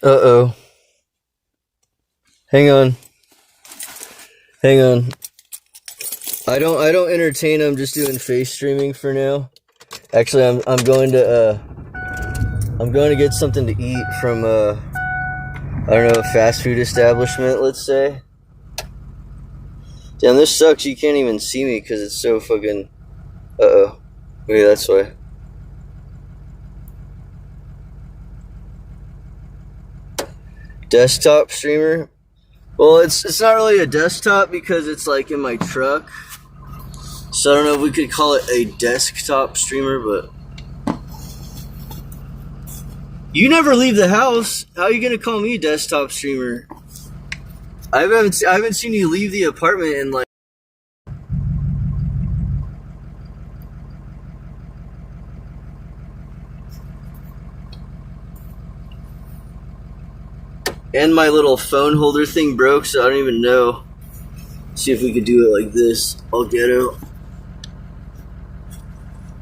Uh-oh. Hang on. I don't entertain. I'm just doing face streaming for now. Actually, I'm going to get something to eat from I don't know, a fast food establishment, let's say. Damn, this sucks. You can't even see me because it's so fucking. Uh-oh. Maybe that's why. Desktop streamer. Well, it's not really a desktop because it's like in my truck. So I don't know if we could call it a desktop streamer, but you never leave the house. How are you gonna call me a desktop streamer? I haven't seen you leave the apartment in like. And my little phone holder thing broke, so I don't even know. See if we could do it like this. I'll get it.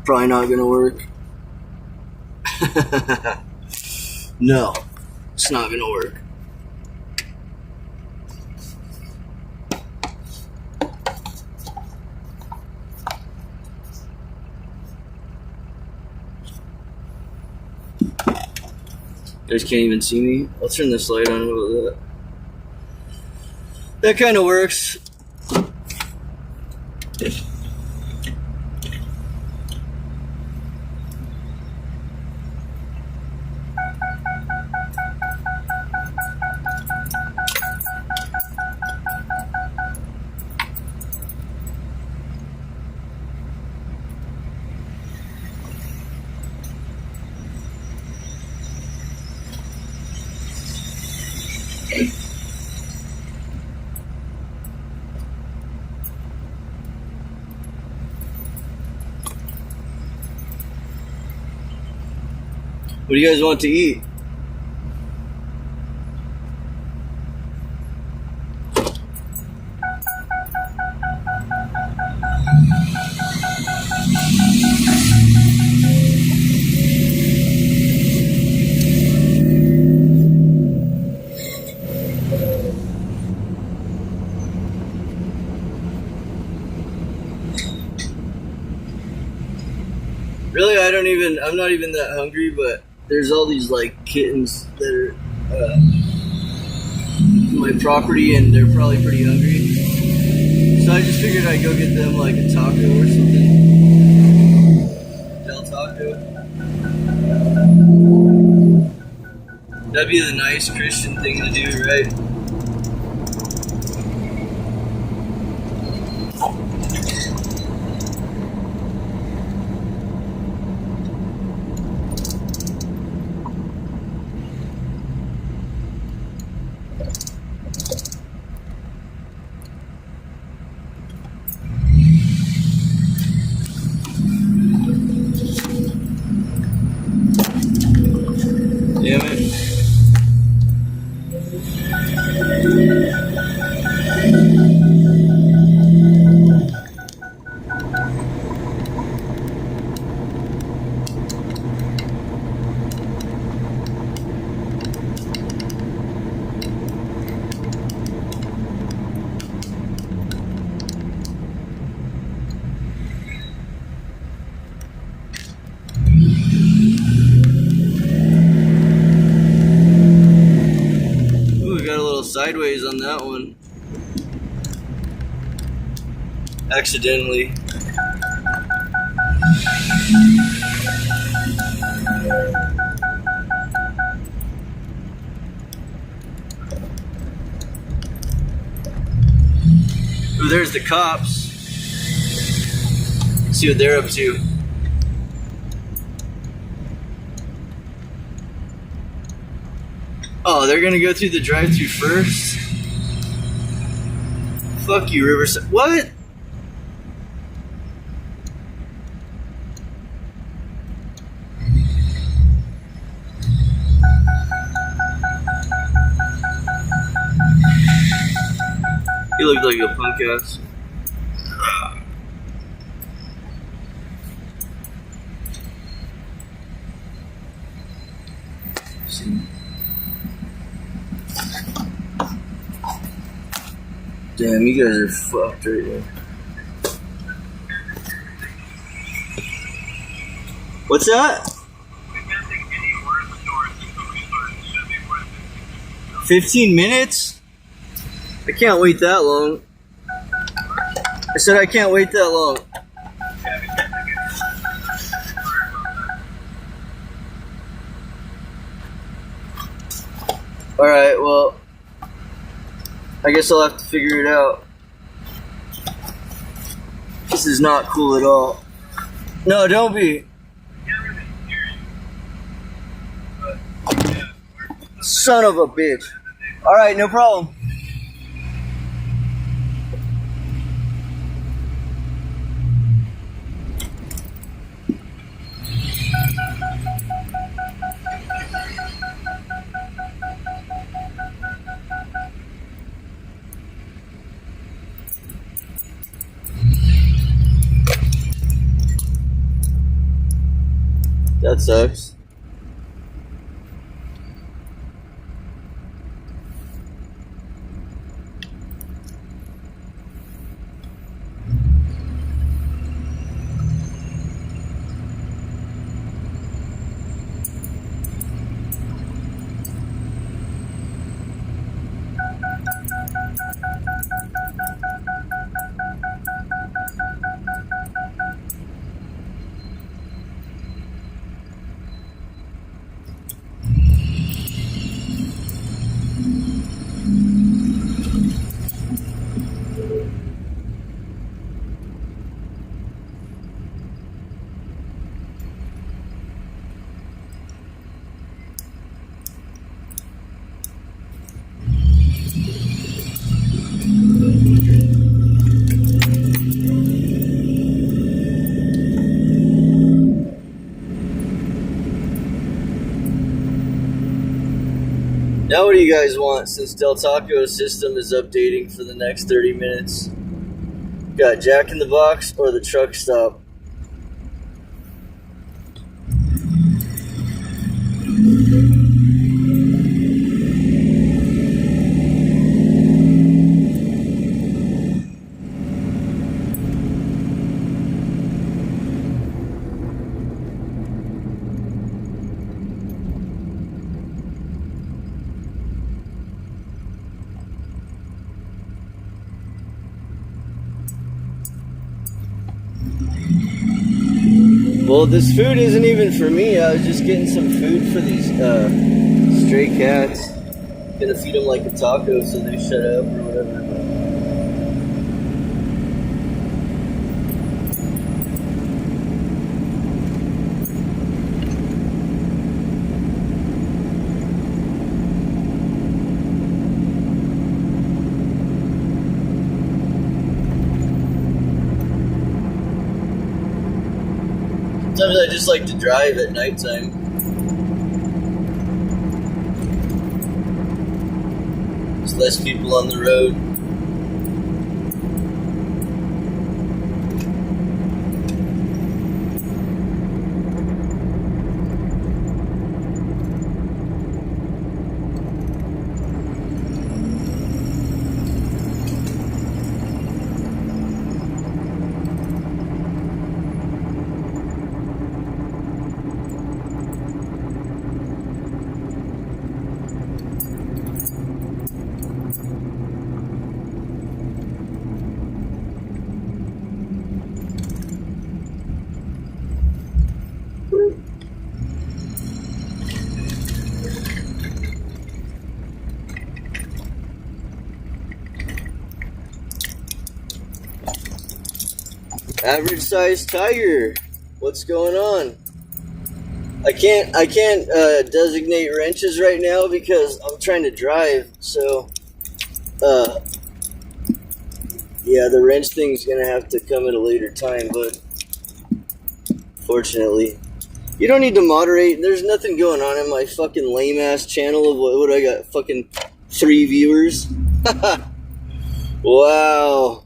Probably not gonna work. No, it's not gonna work. You guys can't even see me. I'll turn this light on. How about that? That kind of works. What do you guys want to eat? Really, I'm not even that hungry, but there's all these like kittens that are in my property, and they're probably pretty hungry. So I just figured I'd go get them like a taco or something. Del Taco. That'd be the nice Christian thing to do, right? Damn it. Sideways on that one. Accidentally. Ooh, there's the cops. Let's see what they're up to. Oh, they're gonna go through the drive-thru first? Fuck you, Riverside. What? You look like a punk ass. Damn, you guys are fucked right now. What's that? 15 minutes? I can't wait that long. I said I can't wait that long. Alright, well, I guess I'll have to figure it out. This is not cool at all. No, don't be. Son of a bitch. Alright, no problem. That sucks. Now what do you guys want since Del Taco's system is updating for the next 30 minutes? Got Jack in the Box or the truck stop? Well, this food isn't even for me. I was just getting some food for these stray cats. Gonna feed them like a taco so they shut up or whatever. Sometimes I just like to drive at nighttime. There's less people on the road. Average sized tiger. What's going on? I can't designate wrenches right now because I'm trying to drive. So, yeah, the wrench thing's gonna have to come at a later time. But fortunately, you don't need to moderate. There's nothing going on in my fucking lame ass channel of what do I got? Fucking 3 viewers. Wow.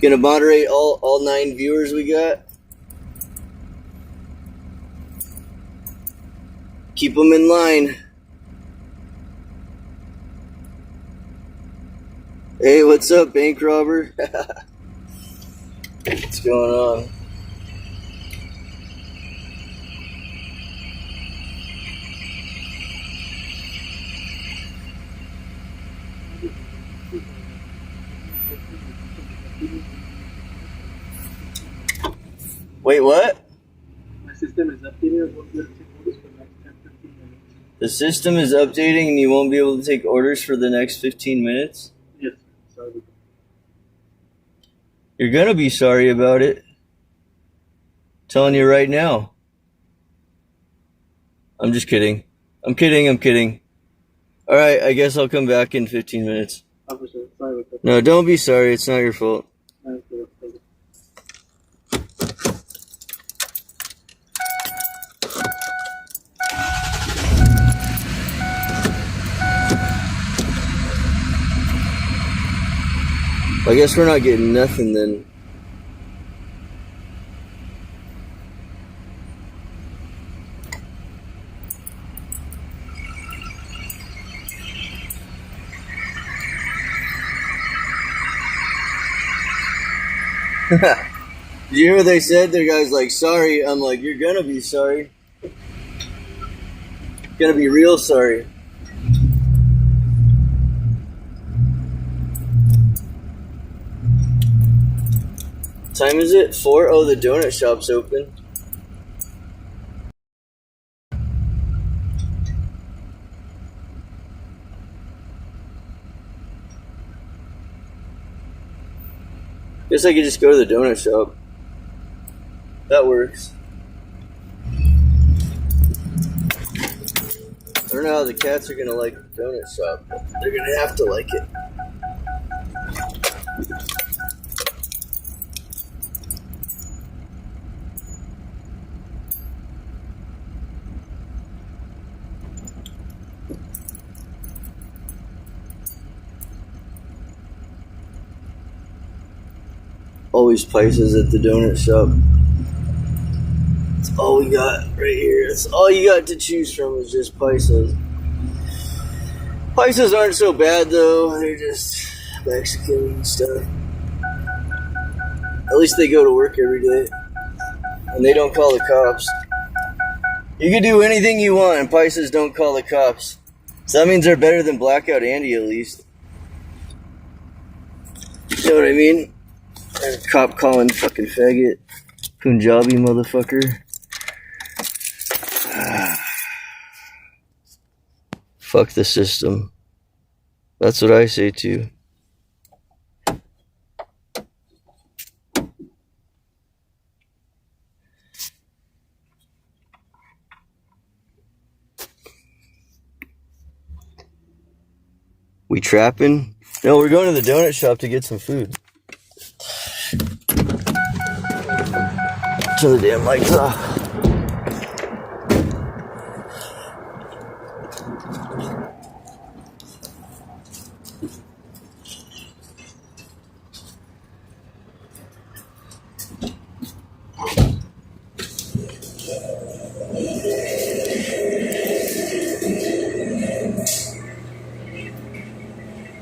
Gonna moderate all 9 viewers we got. Keep them in line. Hey, what's up, bank robber? What's going on? Wait, what? My system is updated. I won't be able to take orders for the next 10-15 minutes. The system is updating and you won't be able to take orders for the next 15 minutes? Yes, sorry. You're gonna be sorry about it. Telling you right now. I'm just kidding. I'm kidding. Alright, I guess I'll come back in 15 minutes. Oh, for sure. Sorry about that. No, don't be sorry. It's not your fault. Thank you. Thank you. I guess we're not getting nothing then. Did you hear what they said? Their guy's like, sorry. I'm like, you're gonna be sorry. Gonna be real sorry. Time is it? 4? Oh, the donut shop's open. Guess I could just go to the donut shop. That works. I don't know how the cats are gonna like the donut shop, but they're gonna have to like it. Always prices at the donut shop. That's all we got right here. That's all you got to choose from is just Paisas. Paisas aren't so bad though. They're just Mexican and stuff. At least they go to work every day. And they don't call the cops. You can do anything you want and Paisas don't call the cops. So that means they're better than Blackout Andy at least. You know what I mean? Cop calling fucking faggot. Punjabi motherfucker. Fuck the system. That's what I say too. We trapping? No, we're going to the donut shop to get some food. Turn the damn lights off.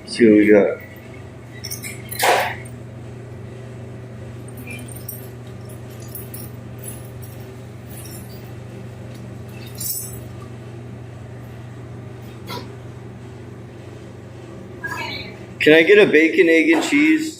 See what we got. Can I get a bacon, egg, and cheese?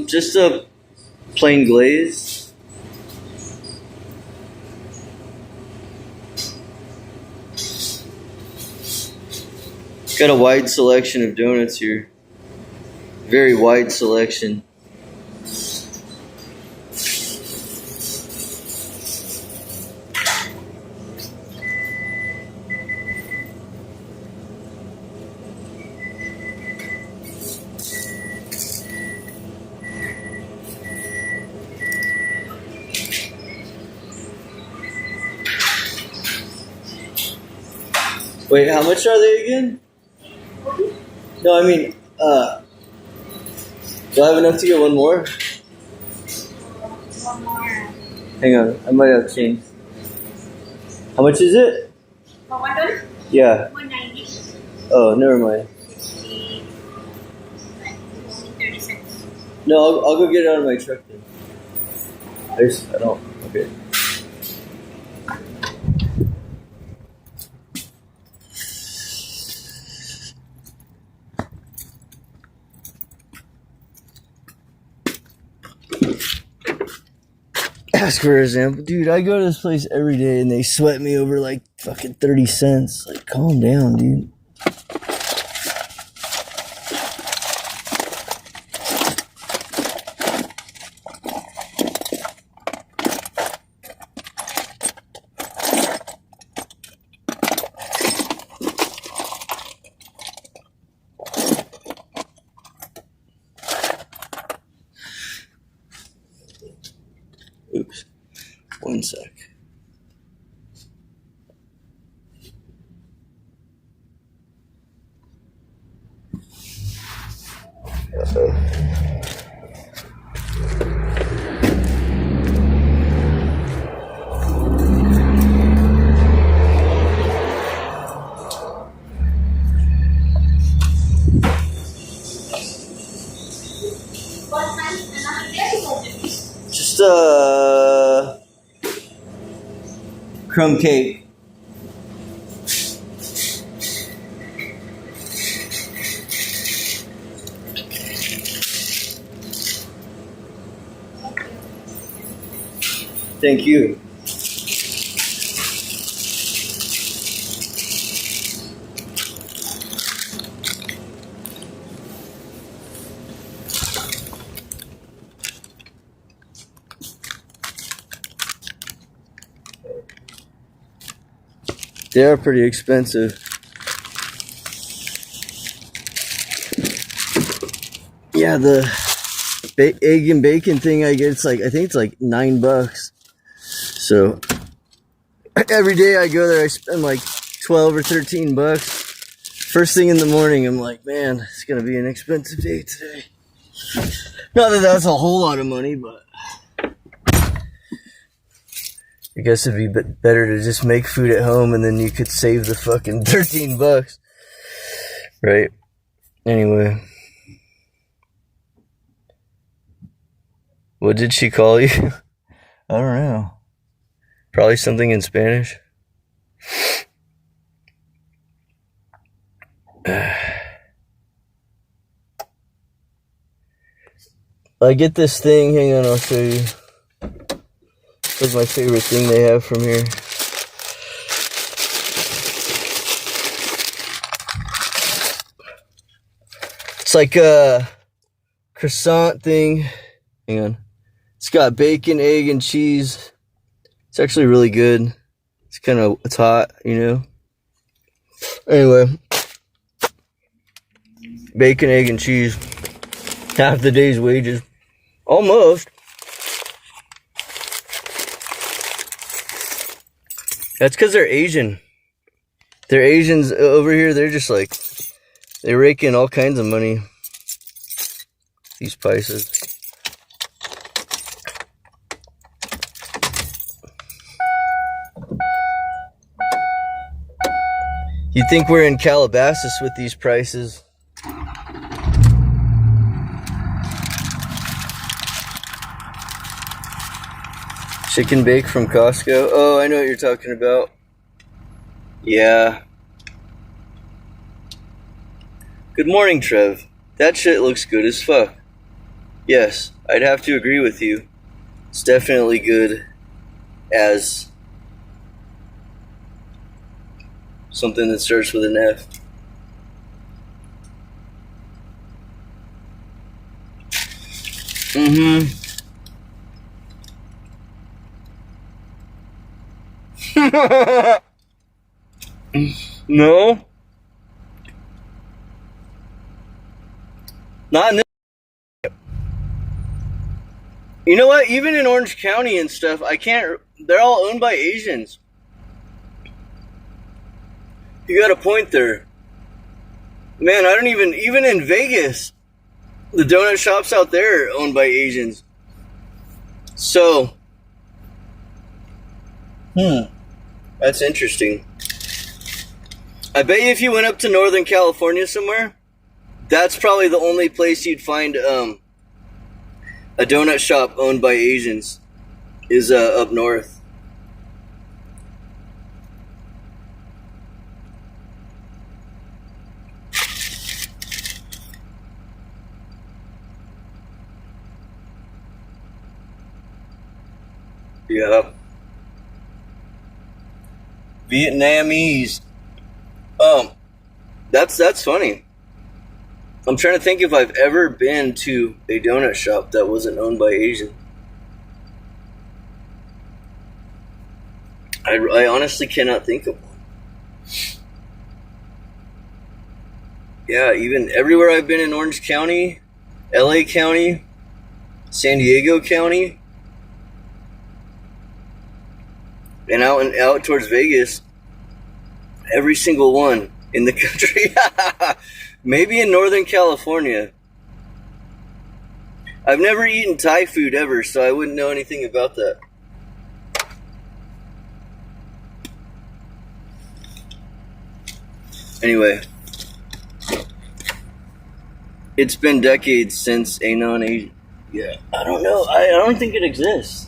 Just a plain glaze. Got a wide selection of donuts here. Very wide selection. Wait, how much are they again? No, I mean, do I have enough to get one more? One more. Hang on, I might have changed. How much is it? For $1? Yeah. 190. Oh, never mind. 30 cents. No, I'll go get it out of my truck then. I don't. Okay. Ask for example, dude. I go to this place every day and they sweat me over like fucking 30 cents. Like, calm down, dude. Oops. One sec. Just crumb cake. Thank you. They are pretty expensive. Yeah, the egg and bacon thing I get, I think it's like $9. So every day I go there, I spend like 12 or 13 bucks. First thing in the morning, I'm like, man, it's gonna be an expensive day today. Not that that's a whole lot of money, but I guess it'd be better to just make food at home and then you could save the fucking 13 bucks. Right? Anyway. What did she call you? I don't know. Probably something in Spanish. I get this thing. Hang on, I'll show you. It's my favorite thing they have from here. It's like a croissant thing. Hang on. It's got bacon, egg, and cheese. It's actually really good. It's hot, you know. Anyway. Bacon, egg, and cheese. Half the day's wages. Almost. That's because they're Asian. They're Asians over here. They're just like, they rake in all kinds of money. These prices. You'd think we're in Calabasas with these prices. Chicken bake from Costco. Oh, I know what you're talking about. Yeah. Good morning, Trev. That shit looks good as fuck. Yes, I'd have to agree with you. It's definitely good as something that starts with an F. Mm-hmm. No. Not in this. You know what? Even in Orange County and stuff, they're all owned by Asians. You got a point there. Man, I don't even in Vegas, the donut shops out there are owned by Asians. So, that's interesting. I bet you if you went up to Northern California somewhere, that's probably the only place you'd find a donut shop owned by Asians is up north. Yeah. Vietnamese. That's funny. I'm trying to think if I've ever been to a donut shop that wasn't owned by Asian. I honestly cannot think of one. Yeah, even everywhere I've been in Orange County, LA County, San Diego County, and out towards Vegas, every single one in the country. Maybe in Northern California. I've never eaten Thai food ever, so I wouldn't know anything about that. Anyway, it's been decades since a non-Asian. Yeah, I don't know. I don't think it exists.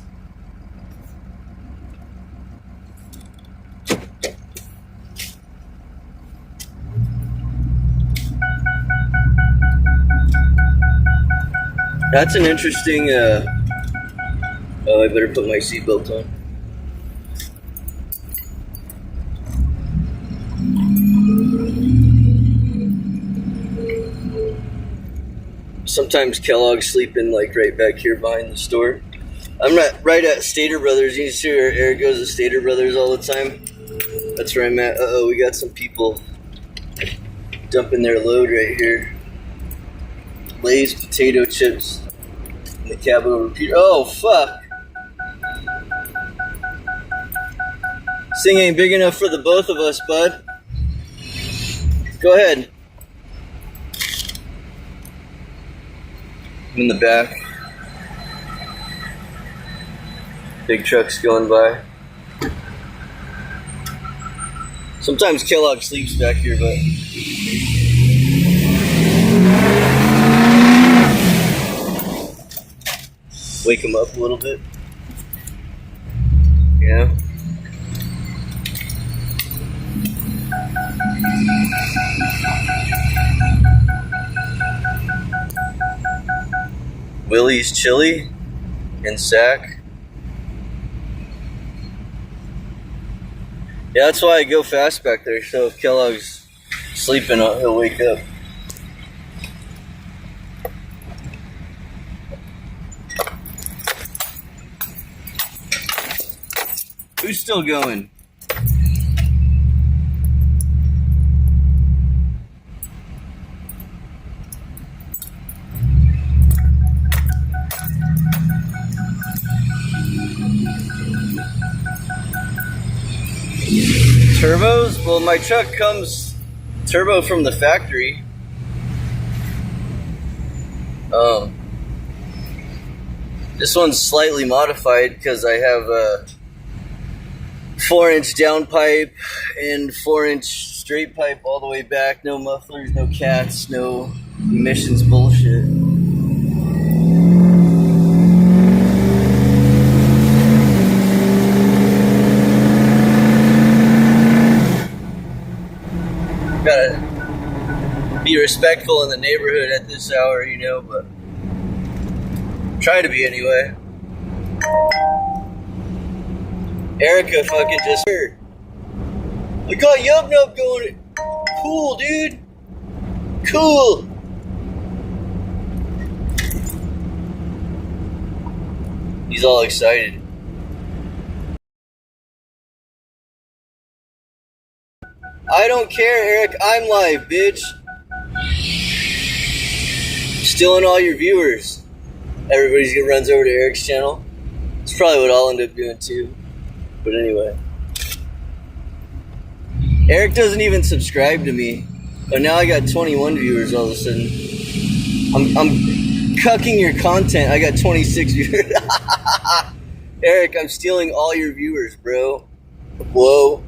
That's an interesting. Oh, I better put my seatbelt on. Sometimes Kellogg's sleeping like right back here behind the store. I'm right at Stater Brothers. You can see where Eric goes to Stater Brothers all the time. That's where I'm at. Uh-oh, we got some people dumping their load right here. Lay's potato chips in the Capital repeater. Oh, fuck. This thing ain't big enough for the both of us, bud. Go ahead. I'm in the back. Big trucks going by. Sometimes Kellogg sleeps back here, but wake him up a little bit. Yeah. Willie's Chili in Sac. Yeah, that's why I go fast back there, so if Kellogg's sleeping, he'll wake up. Who's still going? Turbos? Well, my truck comes turbo from the factory. This one's slightly modified because I have a 4-inch downpipe and 4-inch straight pipe all the way back. No mufflers, no cats, no emissions bullshit. Gotta be respectful in the neighborhood at this hour, you know, but try to be anyway. Erica fucking just heard. I got Yub Nub going. Cool, dude. Cool. He's all excited. I don't care, Eric. I'm live, bitch. Stealing all your viewers. Everybody's gonna runs over to Eric's channel. It's probably what I'll end up doing too. But anyway. Eric doesn't even subscribe to me, but now I got 21 viewers all of a sudden. I'm cucking your content. I got 26 viewers. Eric, I'm stealing all your viewers, bro. Whoa.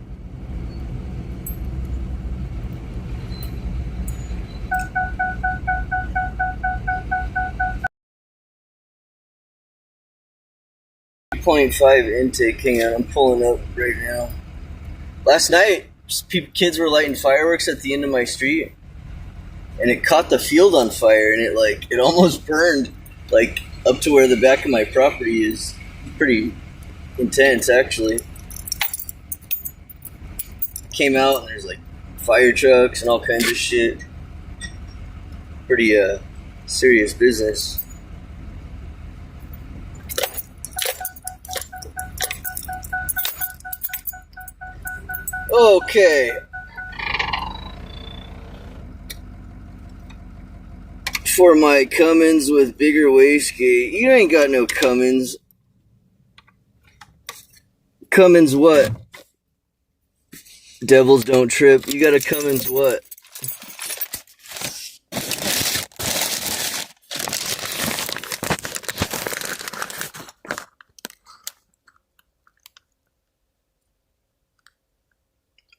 .5 intake. Hang on, I'm pulling up right now. Last night, kids were lighting fireworks at the end of my street, and it caught the field on fire, and it almost burned like up to where the back of my property is. Pretty intense, actually. Came out and there's like fire trucks and all kinds of shit. Pretty serious business. Okay. For my Cummins with bigger wastegate. You ain't got no Cummins. Cummins what? Devils don't trip. You got a Cummins what?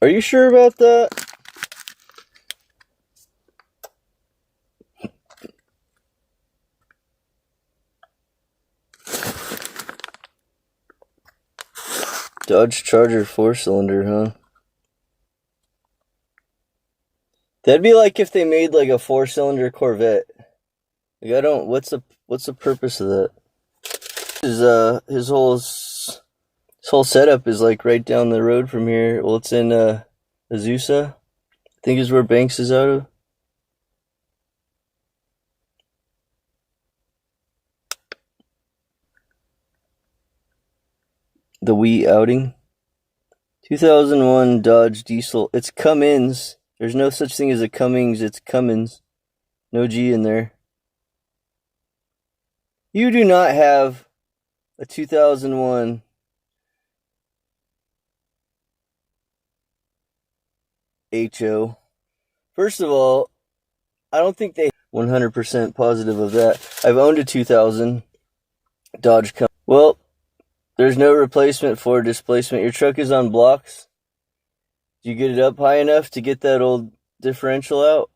Are you sure about that? Dodge Charger 4-cylinder, huh? That'd be like if they made like a 4-cylinder Corvette. Like I don't. What's the purpose of that? His whole setup is like right down the road from here. Well, it's in Azusa, I think is where Banks is out of. The Wii outing. 2001 Dodge Diesel. It's Cummins. There's no such thing as a Cummings. It's Cummins. No G in there. You do not have a 2001 HO. First of all, I don't think they 100% positive of that. I've owned a 2000 Dodge Cummins. Well, there's no replacement for displacement. Your truck is on blocks. Do you get it up high enough to get that old differential out?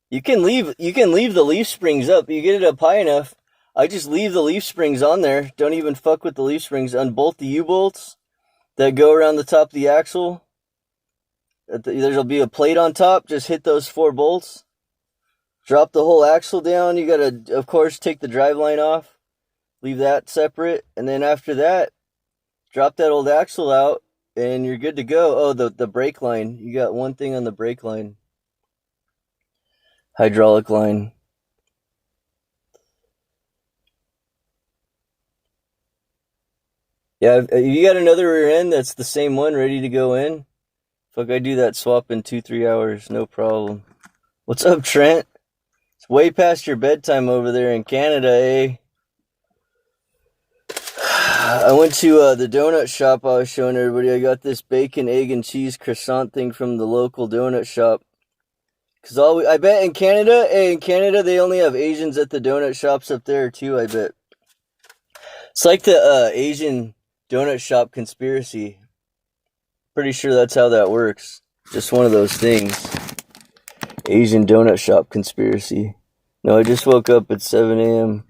You can leave the leaf springs up. You get it up high enough. I just leave the leaf springs on there. Don't even fuck with the leaf springs. Unbolt the U-bolts that go around the top of the axle. There'll be a plate on top. Just hit those 4 bolts. Drop the whole axle down. You gotta, of course, take the driveline off. Leave that separate. And then after that, drop that old axle out and you're good to go. Oh, the brake line. You got one thing on the brake line. Hydraulic line. Yeah, you got another rear end that's the same one ready to go in. Fuck, I do that swap in 2-3 hours, no problem. What's up, Trent? It's way past your bedtime over there in Canada, eh? I went to the donut shop I was showing everybody. I got this bacon, egg, and cheese croissant thing from the local donut shop. Cause I bet in Canada they only have Asians at the donut shops up there too. I bet it's like the Asian donut shop conspiracy. Pretty sure that's how that works. Just one of those things. Asian donut shop conspiracy. No, I just woke up at 7 a.m.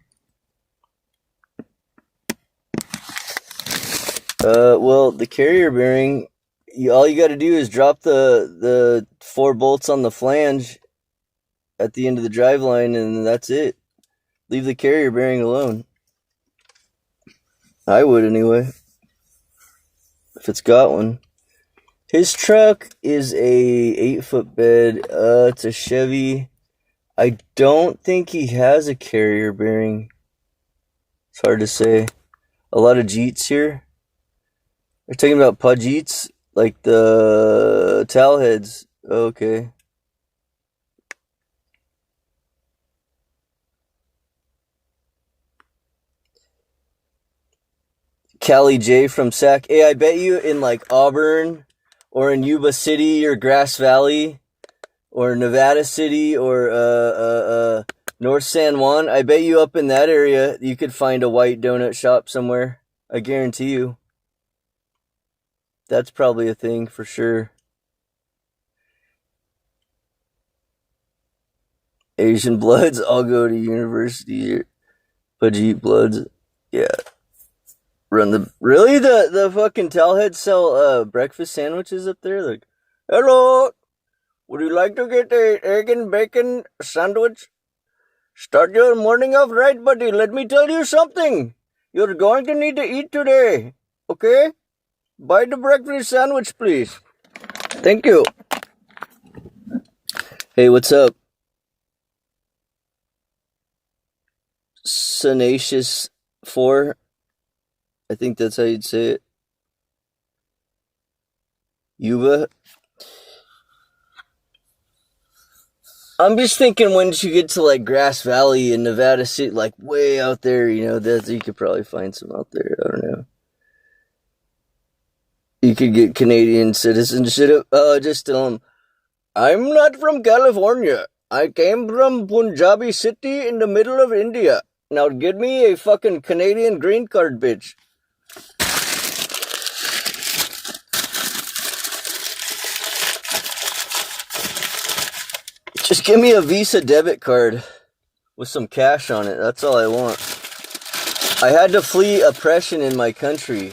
Well, the carrier bearing. All you got to do is drop the 4 bolts on the flange at the end of the driveline, and that's it. Leave the carrier bearing alone. I would anyway, if it's got one. His truck is a 8-foot bed. It's a Chevy. I don't think he has a carrier bearing. It's hard to say. A lot of Jeets here. They're talking about Pudgeets. Like the towel heads. Okay. Callie J from Sac. Hey, I bet you in like Auburn or in Yuba City or Grass Valley or Nevada City or North San Juan, I bet you up in that area you could find a white donut shop somewhere. I guarantee you. That's probably a thing for sure. Asian Bloods, I'll go to university. Pajit Bloods, yeah. Really the fucking towelheads sell breakfast sandwiches up there? Like, hello, would you like to get a egg and bacon sandwich? Start your morning off right, buddy. Let me tell you something. You're going to need to eat today, okay? Buy the breakfast sandwich, please. Thank you. Hey, what's up? Senacious 4. I think that's how you'd say it. Yuba. I'm just thinking once you get to like Grass Valley in Nevada City, like way out there, you know, that you could probably find some out there. I don't know. You could get Canadian citizenship. Just tell them, I'm not from California. I came from Punjabi City in the middle of India. Now get me a fucking Canadian green card, bitch. Just give me a Visa debit card with some cash on it. That's all I want. I had to flee oppression in my country.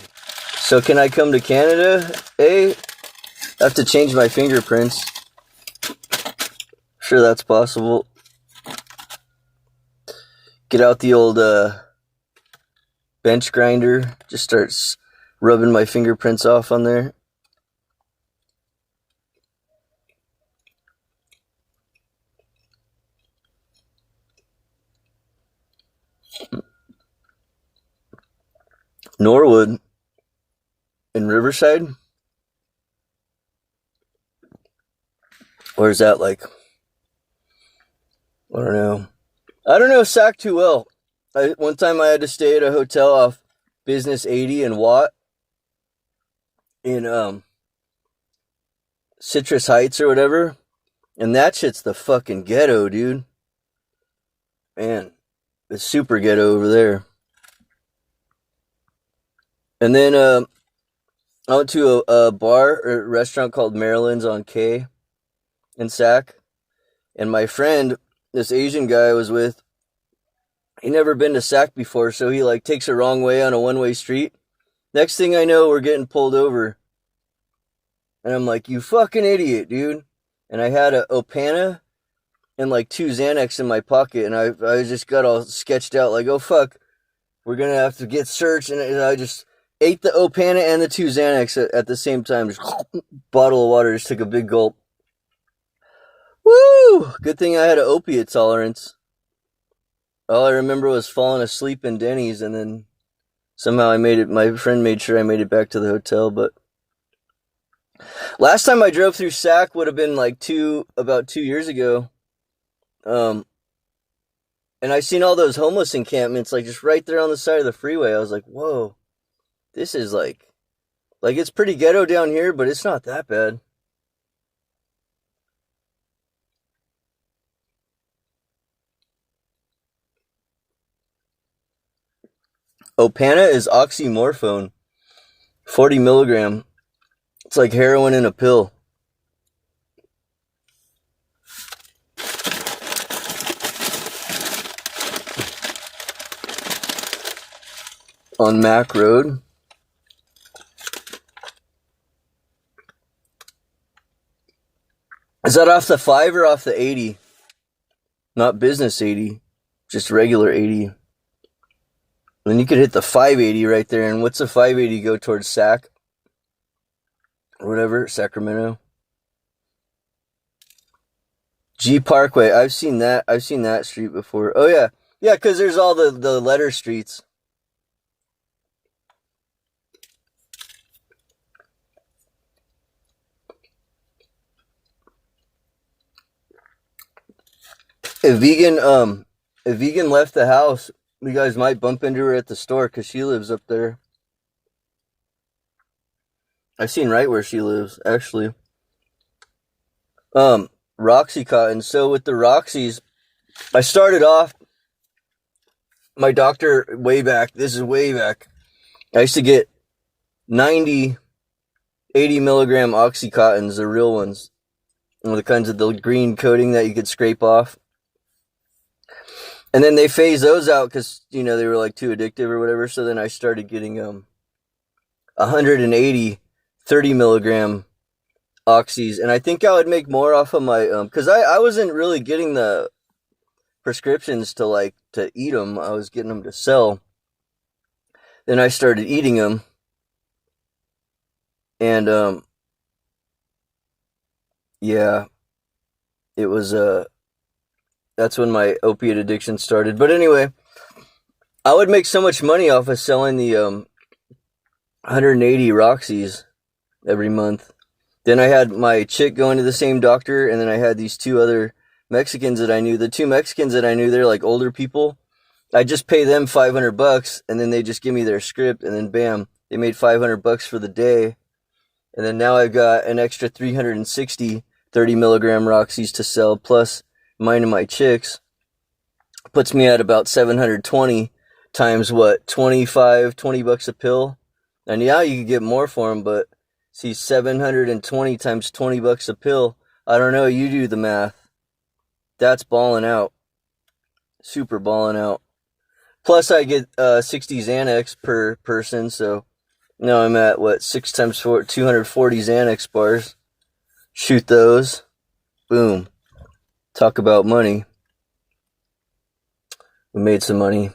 So can I come to Canada? I have to change my fingerprints. Sure, that's possible. Get out the old bench grinder. Just starts rubbing my fingerprints off on there. Norwood in Riverside? Where's that like? I don't know. I don't know Sac too well. One time I had to stay at a hotel off Business 80 in Watt in Citrus Heights or whatever. And that shit's the fucking ghetto, dude. Man, it's super ghetto over there. And then I went to a bar or restaurant called Maryland's on K in Sac. And my friend, this Asian guy I was with, he never been to Sac before, so he like takes a wrong way on a one-way street. Next thing I know, we're getting pulled over. And I'm like, you fucking idiot, dude. And I had a Opana and like 2 Xanax in my pocket, and I just got all sketched out like, oh fuck, we're gonna have to get searched. And I just ate the Opana and the 2 Xanax at the same time. Just bottle of water, just took a big gulp. Woo! Good thing I had an opiate tolerance. All I remember was falling asleep in Denny's, and then somehow I made it. My friend made sure I made it back to the hotel. But last time I drove through Sac would have been like about 2 years ago. And I seen all those homeless encampments like just right there on the side of the freeway. I was like, whoa, this is like it's pretty ghetto down here, but it's not that bad. Opana is oxymorphone, 40 milligram. It's like heroin in a pill. On Mac Road. Is that off the 5 or off the 80? Not business 80, just regular 80. Then you could hit the 580 right there. And what's the 580 go towards Sac? Or whatever, Sacramento. G Parkway. I've seen that street before. Oh yeah. Yeah, because there's all the letter streets. If vegan left the house, you guys might bump into her at the store because she lives up there. I've seen right where she lives, actually. Roxycontin. So with the Roxys, I started off, my doctor way back, this is way back, I used to get 90, 80 milligram Oxycontins, the real ones. The kinds of the green coating that you could scrape off. And then they phased those out because, they were like too addictive or whatever. So then I started getting 180, 30 milligram oxys. And I think I would make more off of my, because I wasn't really getting the prescriptions to eat them. I was getting them to sell. Then I started eating them. And, yeah, it was, that's when my opiate addiction started. But anyway, I would make so much money off of selling the 180 Roxys every month. Then I had my chick going to the same doctor, and then I had these two other Mexicans that I knew. The two Mexicans that I knew, they're like older people. I just pay them $500, and then they just give me their script, and then bam, they made $500 for the day. And then now I've got an extra 360 30 milligram Roxys to sell, plus mine and my chicks. Puts me at about 720 times what, 20 bucks a pill. And yeah, you could get more for them, but see, 720 times 20 bucks a pill. I don't know, you do the math. That's balling out. Super balling out. Plus I get 60 Xanax per person, so now I'm at, 6 times 4, 240 Xanax bars. Shoot those. Boom. Talk about money. We made some money.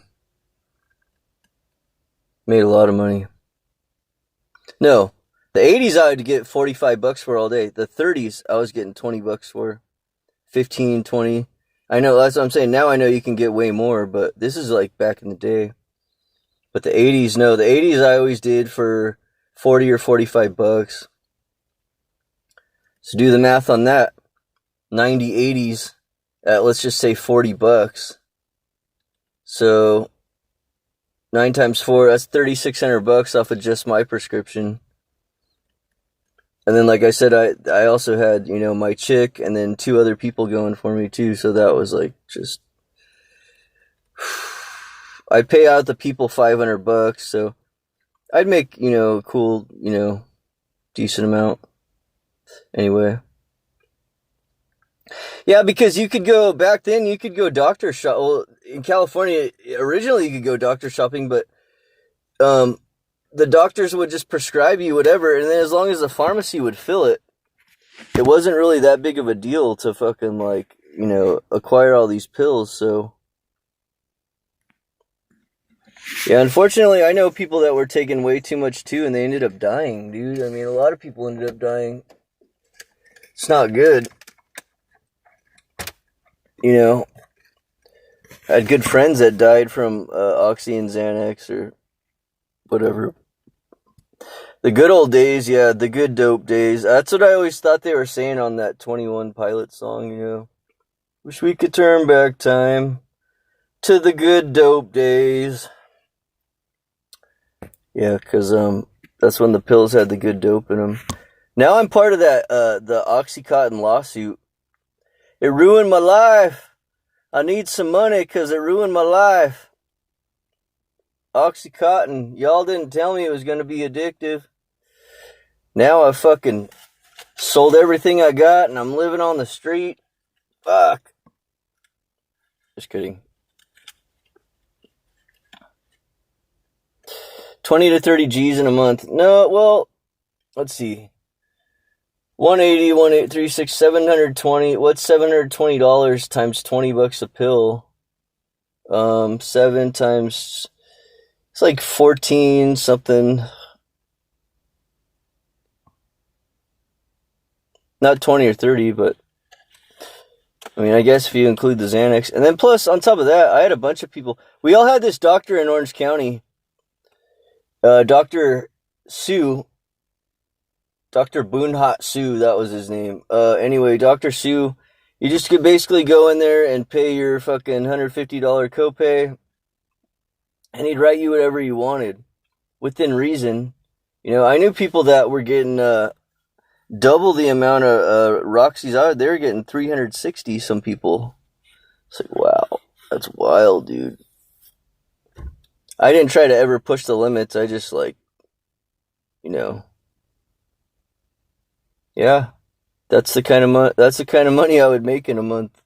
Made a lot of money. No, the 80s I would get 45 bucks for all day. The 30s I was getting 20 bucks for. 15, 20. I know, that's what I'm saying. Now I know you can get way more, but this is like back in the day. But the 80s, no, the 80s I always did for 40 or 45 bucks. So do the math on that. 90 80s at, let's just say, 40 bucks. So 9 times 4, that's 3,600 bucks off of just my prescription. And then, like I said, I also had, my chick and then 2 other people going for me too. So that was just, I'd pay out the people $500. So I'd make, a cool, decent amount. Anyway. Yeah, because you could go, back then, you could go doctor shop. Well, in California, originally you could go doctor shopping, but the doctors would just prescribe you whatever, and then as long as the pharmacy would fill it, it wasn't really that big of a deal to fucking, acquire all these pills, so. Yeah, unfortunately, I know people that were taking way too much too, and they ended up dying, dude. I mean, a lot of people ended up dying. It's not good. I had good friends that died from Oxy and Xanax or whatever. The good old days, yeah, the good dope days. That's what I always thought they were saying on that 21 Pilot song, Wish we could turn back time to the good dope days. Yeah, because that's when the pills had the good dope in them. Now I'm part of that, the Oxycontin lawsuit. It ruined my life. I need some money because it ruined my life. Oxycontin. Y'all didn't tell me it was going to be addictive. Now I fucking sold everything I got and I'm living on the street. Fuck. Just kidding. 20 to 30 G's in a month. No, well, let's see. 180, 1836, 720. What's $720 times 20 bucks a pill? 7 times, it's like 14 something. Not 20 or 30, but I mean, I guess if you include the Xanax. And then plus, on top of that, I had a bunch of people. We all had this doctor in Orange County. Dr. Sue. Dr. Boonhot Sue, that was his name. Anyway, Dr. Sue, you just could basically go in there and pay your fucking $150 copay, and he'd write you whatever you wanted, within reason. You know, I knew people that were getting double the amount of Roxy's out. They were getting 360. Some people. It's like, wow, that's wild, dude. I didn't try to ever push the limits. I just like, you know, yeah. That's the kind of money I would make in a month.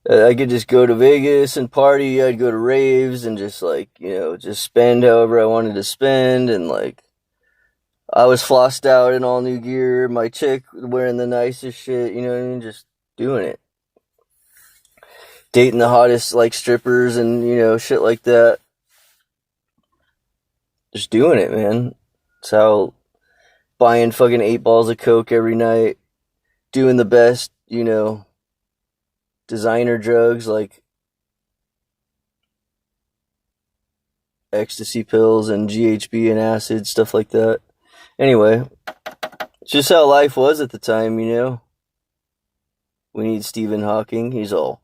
I could just go to Vegas and party. I'd go to raves and just like, you know, just spend however I wanted to spend. And like, I was flossed out in all new gear. My chick wearing the nicest shit, you know what I mean? Just doing it. Dating the hottest like strippers and, you know, shit like that. Just doing it, man. That's how, buying fucking 8 balls of coke every night. Doing the best, you know, designer drugs like ecstasy pills and GHB and acid, stuff like that. Anyway, it's just how life was at the time, you know. We need Stephen Hawking. He's all,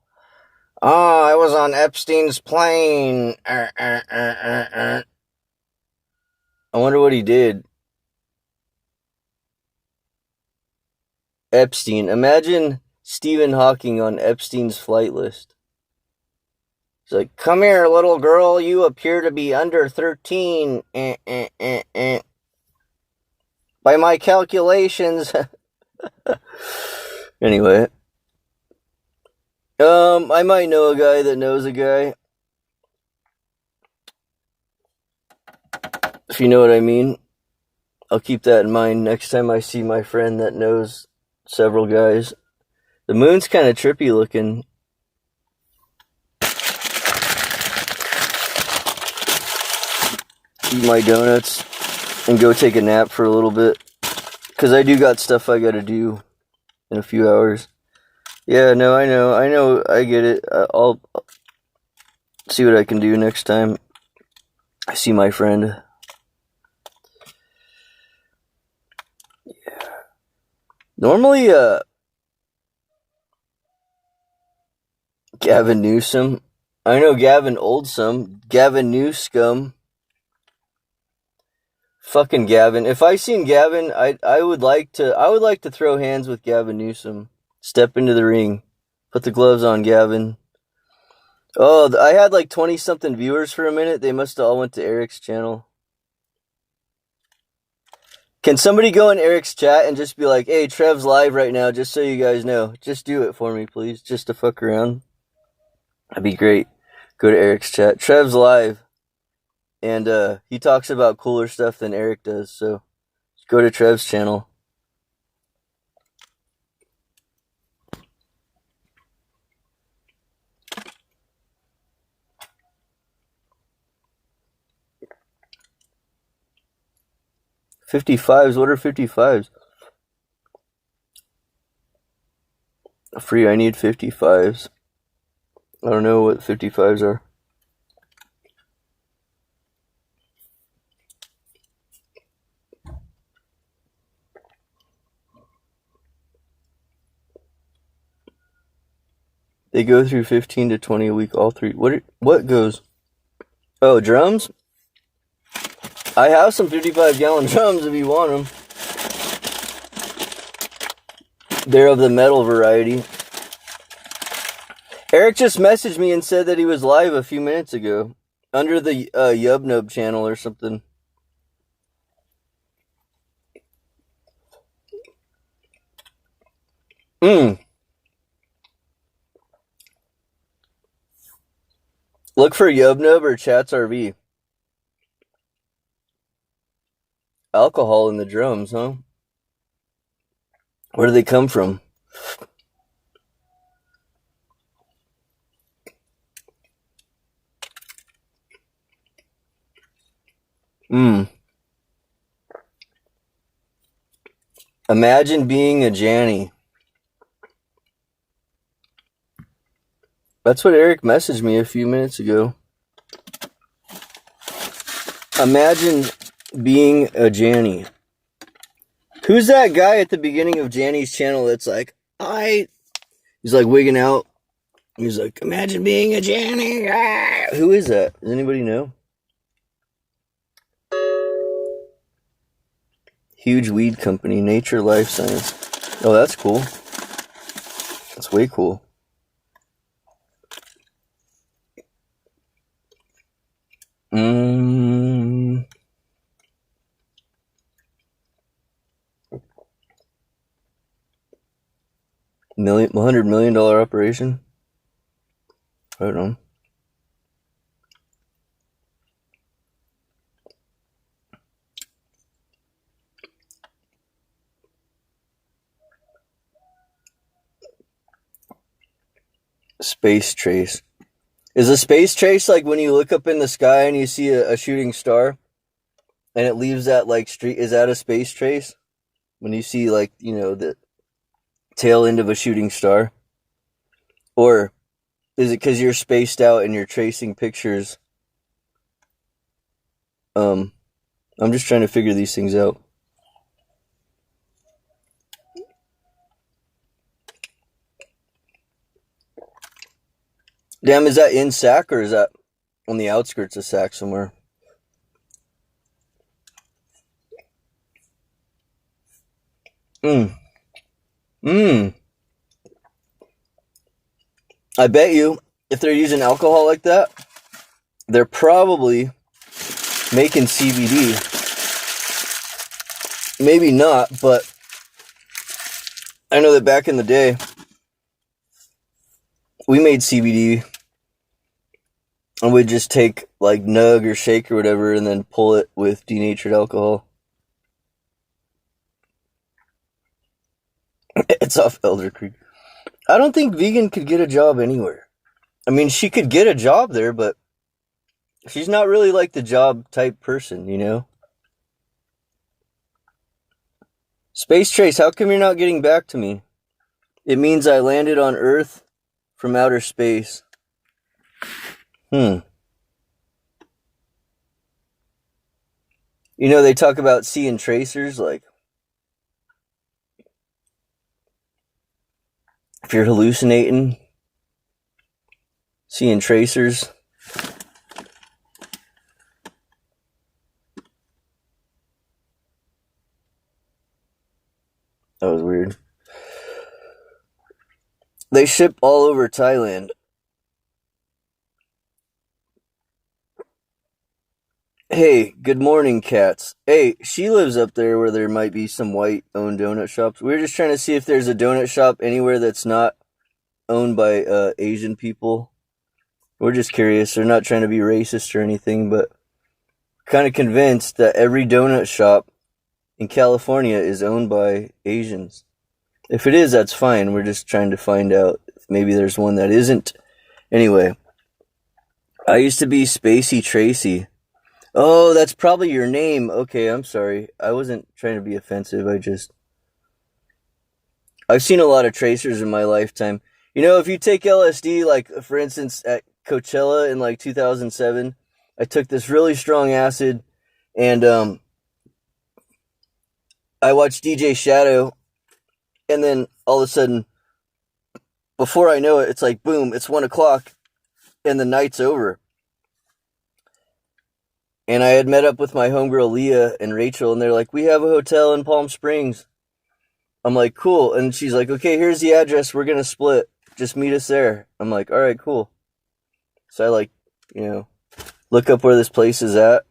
oh, I was on Epstein's plane. I wonder what he did. Epstein. Imagine Stephen Hawking on Epstein's flight list. He's like, come here, little girl. You appear to be under 13. By my calculations. Anyway. I might know a guy that knows a guy. If you know what I mean. I'll keep that in mind next time I see my friend that knows several guys. The moon's kind of trippy looking. Eat my donuts and go take a nap for a little bit. Because I do got stuff I gotta do in a few hours. Yeah, no, I know, I get it. I'll see what I can do next time I see my friend. Yeah. Normally, Gavin Newsom. I know Gavin Oldsome. Gavin Newscum. Fucking Gavin. If I seen Gavin, I would like to throw hands with Gavin Newsom. Step into the ring. Put the gloves on, Gavin. Oh, I had like 20-something viewers for a minute. They must have all went to Eric's channel. Can somebody go in Eric's chat and just be like, hey, TrEv's live right now, just so you guys know. Just do it for me, please. Just to fuck around. That'd be great. Go to Eric's chat. TrEv's live. And he talks about cooler stuff than Eric does. So go to TrEv's channel. $55s? What are $55s? Free, I need $55s. I don't know what $55s are. They go through 15 to 20 a week, all three. What goes? Oh, drums? I have some 55-gallon drums if you want them. They're of the metal variety. Eric just messaged me and said that he was live a few minutes ago. Under the Yubnub channel or something. Look for Yubnub or Chats RV. Alcohol in the drums, huh? Where do they come from? Imagine being a Janny. That's what Eric messaged me a few minutes ago. Imagine being a Janny. Who's that guy at the beginning of Janny's channel that's like, he's like wigging out. He's like, imagine being a Janny. Ah! Who is that? Does anybody know? Huge weed company, Nature Life Science. Oh, that's cool. That's way cool. $100 million operation. I don't know. Space trace. Is a space trace like when you look up in the sky and you see a shooting star and it leaves that like streak? Is that a space trace? When you see like, the tail end of a shooting star? Or is it because you're spaced out and you're tracing pictures? I'm just trying to figure these things out. Damn, is that in Sac or is that on the outskirts of Sac somewhere? I bet you, if they're using alcohol like that, they're probably making CBD. Maybe not, but I know that back in the day, we made CBD and we'd just take like nug or shake or whatever and then pull it with denatured alcohol. It's off Elder Creek. I don't think Vegan could get a job anywhere. I mean, she could get a job there, but she's not really like the job type person, Space Trace, how come you're not getting back to me? It means I landed on Earth from outer space. They talk about seeing tracers, like if you're hallucinating, seeing tracers. That was weird. They ship all over Thailand. Hey, good morning, cats. Hey, she lives up there where there might be some white-owned donut shops. We're just trying to see if there's a donut shop anywhere that's not owned by Asian people. We're just curious. They're not trying to be racist or anything, but kind of convinced that every donut shop in California is owned by Asians. If it is, that's fine. We're just trying to find out if maybe there's one that isn't. Anyway, I used to be Spacey Tracy. Oh, that's probably your name. Okay, I'm sorry. I wasn't trying to be offensive. I've seen a lot of tracers in my lifetime. If you take LSD, like, for instance, at Coachella in, like, 2007, I took this really strong acid, and, I watched DJ Shadow, and then all of a sudden, before I know it, it's like, boom, it's 1 o'clock, and the night's over. And I had met up with my homegirl Leah and Rachel, and they're like, we have a hotel in Palm Springs. I'm like, cool. And she's like, okay, here's the address. We're going to split. Just meet us there. I'm like, all right, cool. So I look up where this place is at.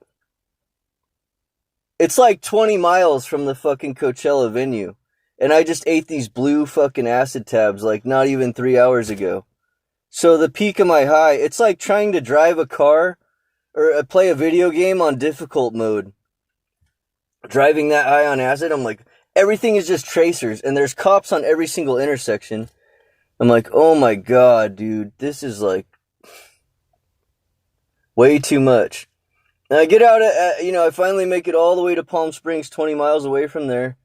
It's like 20 miles from the fucking Coachella venue. And I just ate these blue fucking acid tabs like not even 3 hours ago. So the peak of my high, it's like trying to drive a car or play a video game on difficult mode. Driving that high on acid, I'm like, everything is just tracers, and there's cops on every single intersection. I'm like, oh my god, dude, this is like way too much. And I get out I finally make it all the way to Palm Springs, 20 miles away from there.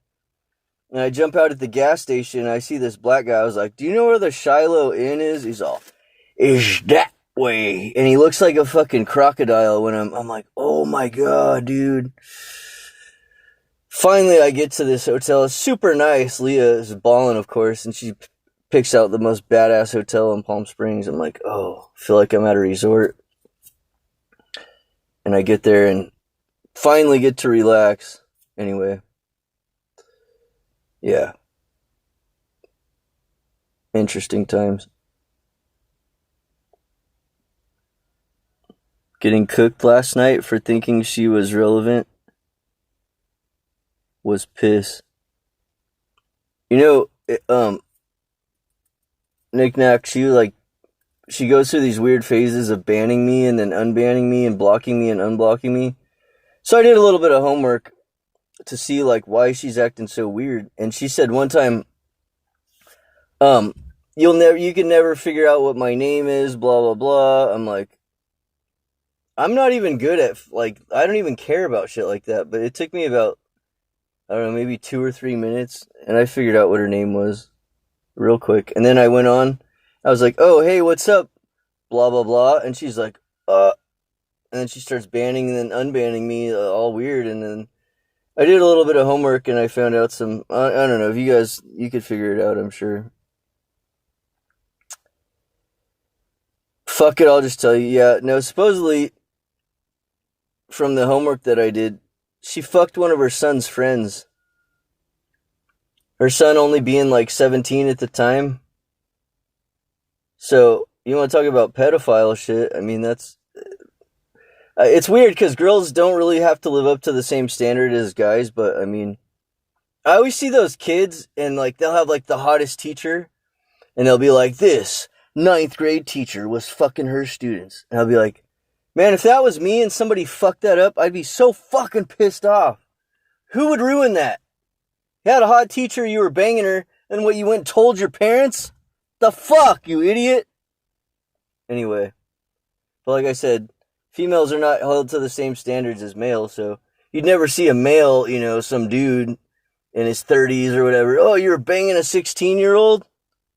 And I jump out at the gas station, and I see this black guy. I was like, do you know where the Shiloh Inn is? He's all, is that way? And he looks like a fucking crocodile when I'm like, oh my god, dude. Finally, I get to this hotel. It's super nice. Leah is balling, of course, and she picks out the most badass hotel in Palm Springs. I'm like, oh, I feel like I'm at a resort. And I get there and finally get to relax. Anyway, Yeah. Interesting times. Getting cooked last night for thinking she was relevant was piss. You know, Nick Nack, she goes through these weird phases of banning me and then unbanning me and blocking me and unblocking me. So I did a little bit of homework to see like why she's acting so weird. And she said one time, you can never figure out what my name is, blah blah blah. I'm like, I'm not even good at like I don't even care about shit like that. But it took me about I don't know maybe 2 or 3 minutes, and I figured out what her name was real quick. And then I went on. I was like, oh hey, what's up? Blah blah blah. And she's like, and then she starts banning and then unbanning me, all weird. And then I did a little bit of homework and I found out some. I don't know if you could figure it out. I'm sure. Fuck it, I'll just tell you. Yeah, no. Supposedly, from the homework that I did, she fucked one of her son's friends. Her son only being like 17 at the time. So you want to talk about pedophile shit? I mean, that's it's weird because girls don't really have to live up to the same standard as guys. But I mean, I always see those kids and like they'll have like the hottest teacher, and they'll be like, "This ninth grade teacher was fucking her students," and I'll be like, "Man, if that was me and somebody fucked that up, I'd be so fucking pissed off. Who would ruin that? You had a hot teacher, you were banging her, and what you went and told your parents? The fuck, you idiot." Anyway, but like I said, females are not held to the same standards as males, so you'd never see a male, some dude in his 30s or whatever. Oh, you were banging a 16-year-old?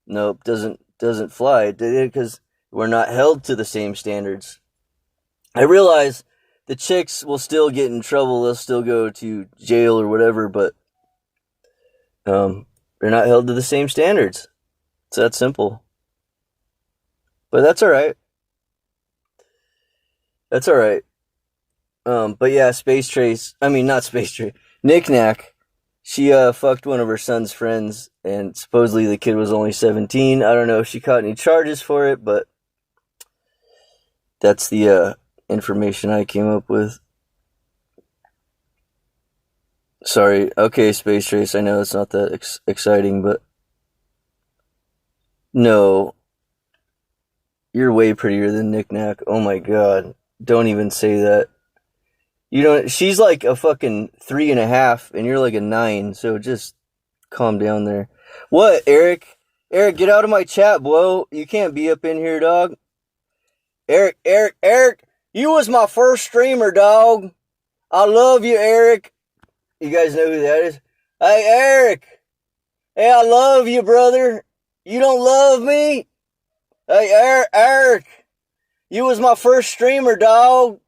Nope, doesn't fly because we're not held to the same standards. I realize the chicks will still get in trouble. They'll still go to jail or whatever, but they're not held to the same standards. It's that simple. But that's all right. That's all right. But yeah, not Space Trace. Knick Knack. She fucked one of her son's friends, and supposedly the kid was only 17. I don't know if she caught any charges for it, but that's the information I came up with. Sorry. Okay, Space Trace, I know it's not that exciting, but no. You're way prettier than Knick Knack. Oh my god. Don't even say that. She's like a fucking 3.5, and you're like a 9, so just calm down there. What, Eric? Eric, get out of my chat, bro. You can't be up in here, dog. Eric, you was my first streamer, dog. I love you, Eric. You guys know who that is? Hey, Eric. Hey, I love you, brother. You don't love me? Hey, Eric. You was my first streamer, dog.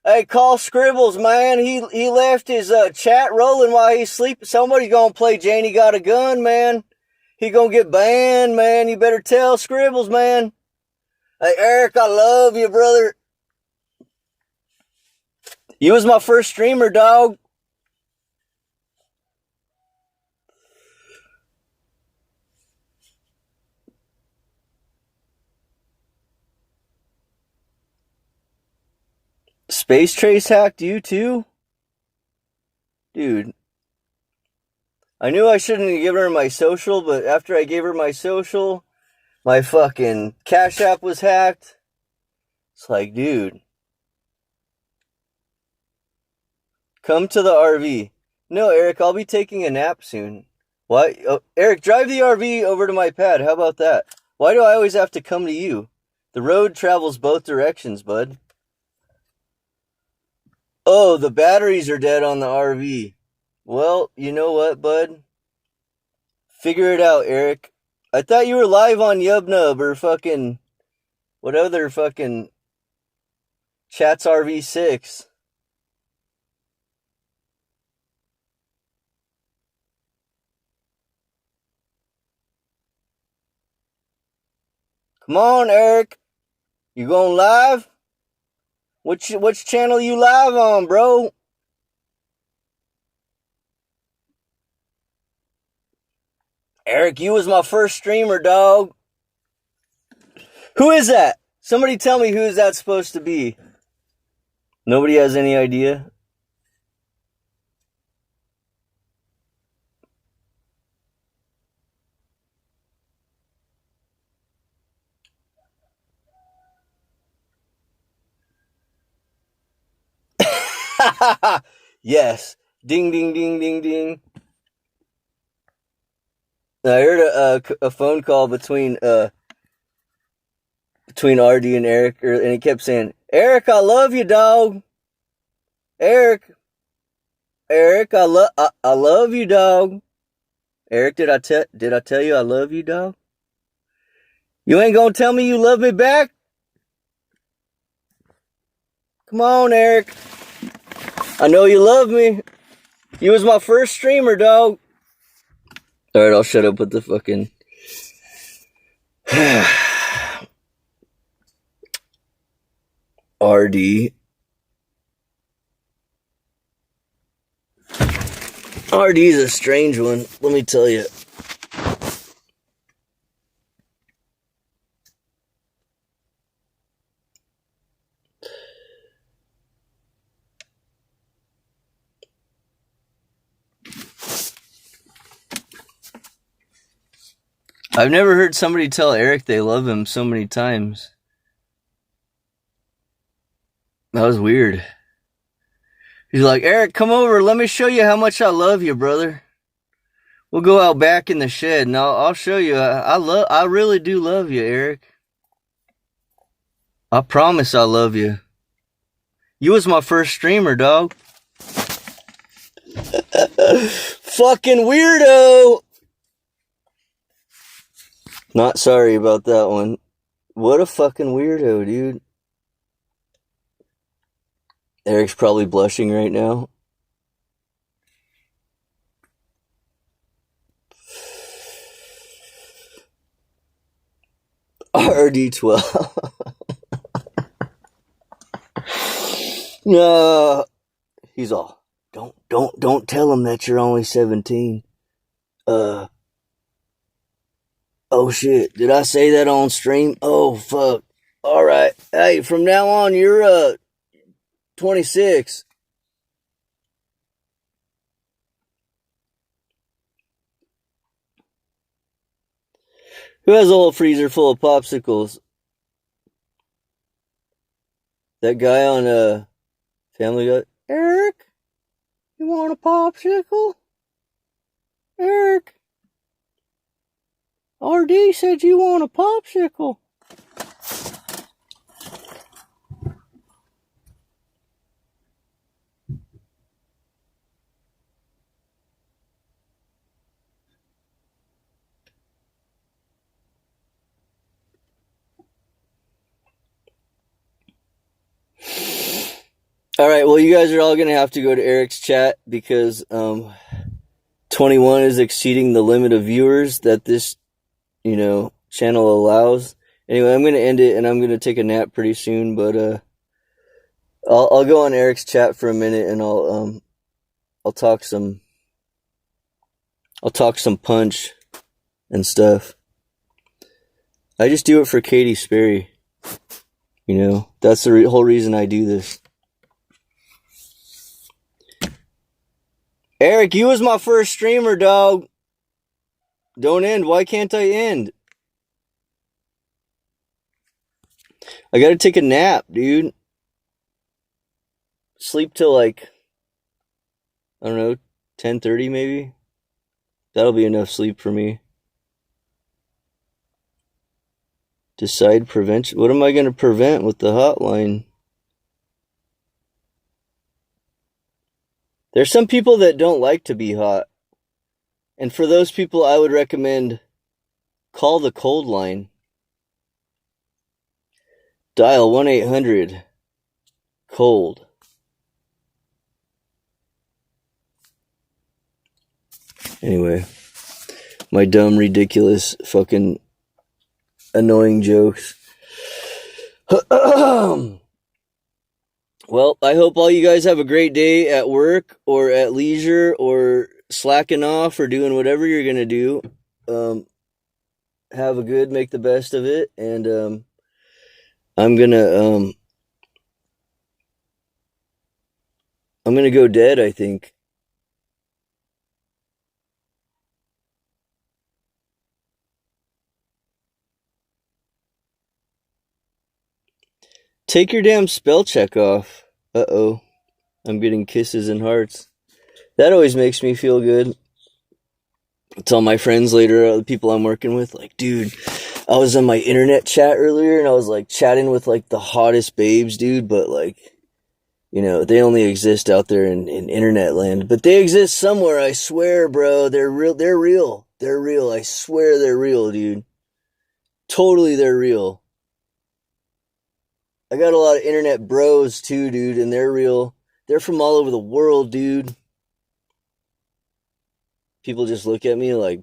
Hey, call Scribbles, man. He left his chat rolling while he's sleeping. Somebody's gonna play Janie Got a Gun, man. He gonna get banned, man. You better tell Scribbles, man. Hey, Eric, I love you, brother. You was my first streamer, dog. Space Trace hacked you too? Dude. I knew I shouldn't have given her my social, but after I gave her my social, my fucking Cash App was hacked. It's like, dude. Come to the RV. No, Eric, I'll be taking a nap soon. Why? Oh, Eric, drive the RV over to my pad. How about that? Why do I always have to come to you? The road travels both directions, bud. Oh, the batteries are dead on the RV. Well, you know what, bud? Figure it out, Eric. I thought you were live on Yubnub or fucking... what other fucking... Chats RV6. Come on, Eric. You going live? Which channel you live on, bro? Eric, you was my first streamer, dog. Who is that? Somebody tell me who is that supposed to be? Nobody has any idea? Yes. Ding, ding, ding, ding, ding. I heard a phone call between RD and Eric, and he kept saying, "Eric, I love you, dog. Eric, I love you, dog. Eric, did I tell you I love you, dog? You ain't gonna tell me you love me back? Come on, Eric. I know you love me. You was my first streamer, dog." Alright, I'll shut up with the fucking... RD. RD's a strange one, let me tell you. I've never heard somebody tell Eric they love him so many times. That was weird. He's like, "Eric, come over. Let me show you how much I love you, brother. We'll go out back in the shed, and I'll show you. I really do love you, Eric. I promise I love you. You was my first streamer, dog." Fucking weirdo. Not sorry about that one. What a fucking weirdo, dude. Eric's probably blushing right now. RD12. No. He's all, don't tell him that you're only 17. Oh shit, did I say that on stream? Oh fuck. Alright. Hey, from now on you're 26. Who has a whole freezer full of popsicles? That guy on Family Guy. Eric, you want a popsicle? Eric, RD said you want a popsicle. Alright, well, you guys are all going to have to go to Eric's chat because 21 is exceeding the limit of viewers that this, channel allows. Anyway, I'm going to end it and I'm going to take a nap pretty soon, but I'll go on Eric's chat for a minute and I'll talk some punch and stuff. I just do it for Katy Sperry. That's the whole reason I do this. Eric, you was my first streamer, dog. Don't end. Why can't I end? I gotta take a nap, dude. Sleep till I don't know, 10:30 maybe? That'll be enough sleep for me. Decide prevention. What am I gonna prevent with the hotline? There's some people that don't like to be hot. And for those people, I would recommend call the cold line. Dial 1-800-COLD. Anyway, my dumb, ridiculous, fucking annoying jokes. Well, I hope all you guys have a great day at work or at leisure or slacking off or doing whatever you're going to do. have a good, make the best of it, and I'm gonna go dead, I think. Take your damn spell check off. Uh-oh. I'm getting kisses and hearts. That always makes me feel good. I tell my friends later, the people I'm working with, like, dude, I was on my internet chat earlier, and I was, like, chatting with, like, the hottest babes, dude, but, like, you know, they only exist out there in internet land. But they exist somewhere, I swear, bro. They're real. They're real. They're real. I swear they're real, dude. Totally, they're real. I got a lot of internet bros, too, dude, and they're real. They're from all over the world, dude. People just look at me like,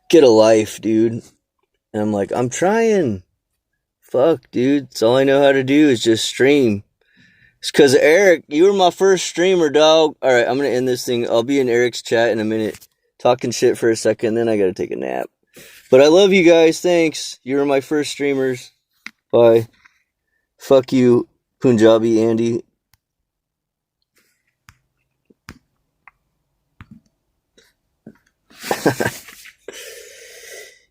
get a life, dude. And I'm like, I'm trying. Fuck, dude. That's all I know how to do is just stream. It's because Eric, you were my first streamer, dog. All right, I'm going to end this thing. I'll be in Eric's chat in a minute. Talking shit for a second, then I got to take a nap. But I love you guys. Thanks. You were my first streamers. Bye. Fuck you, Punjabi Andy.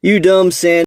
You dumb sand.